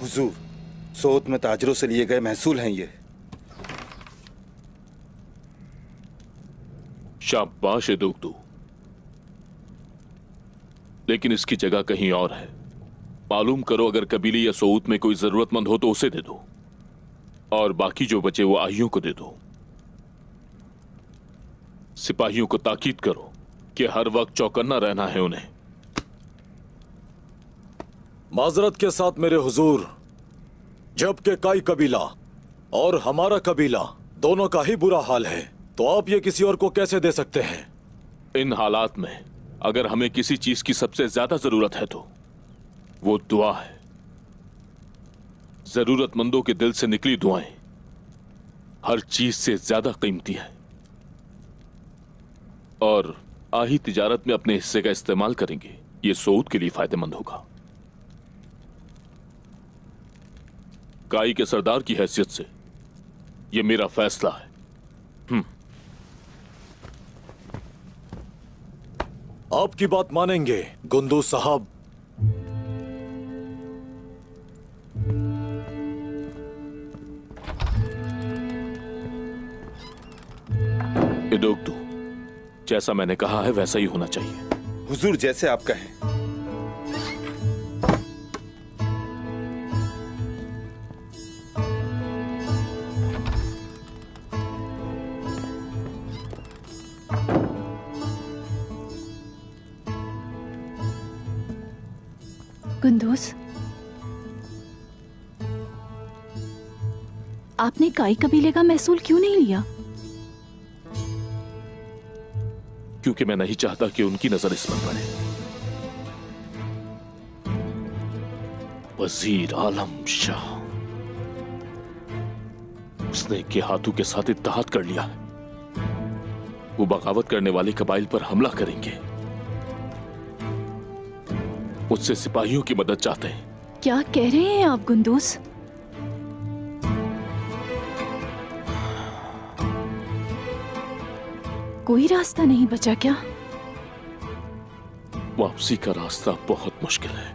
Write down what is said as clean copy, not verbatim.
हुजूर, सोत में ताजरों से लिए गए महसूल हैं ये। शाबाश दुगदू, लेकिन इसकी जगह कहीं और है। मालूम करो, अगर कबीले या सऊत में कोई जरूरतमंद हो तो उसे दे दो, और बाकी जो बचे वो आहियों को दे दो। सिपाहियों को ताकीद करो कि हर वक्त चौकन्ना रहना है उन्हें। माजरत के साथ मेरे हुजूर, जबकि काई कबीला और हमारा कबीला दोनों का ही बुरा हाल है, तो आप ये किसी और को कैसे दे सकते हैं? इन हालात में अगर हमें किसी चीज की सबसे ज्यादा जरूरत है तो वो दुआ है। जरूरतमंदों के दिल से निकली दुआएं हर चीज से ज्यादा कीमती है, और आही तिजारत में अपने हिस्से का इस्तेमाल करेंगे, ये सऊद के लिए फायदेमंद होगा। काई के सरदार की हैसियत से यह मेरा फैसला है। आपकी बात मानेंगे गुंदू साहब। इदोक्तू, जैसा मैंने कहा है वैसा ही होना चाहिए। हुजूर, जैसे आप कहें। गुंदूस, आपने काई कबीले का महसूल क्यों नहीं लिया? क्योंकि मैं नहीं चाहता कि उनकी नजर इस पर पड़े। वजीर आलम शाह, उसने के हाथों के साथ इत्तेहाद कर लिया है। वो बगावत करने वाले कबाइल पर हमला करेंगे। मुझसे सिपाहियों की मदद चाहते हैं। क्या कह रहे हैं आप गुंदूस? कोई रास्ता नहीं बचा क्या? वापसी का रास्ता बहुत मुश्किल है।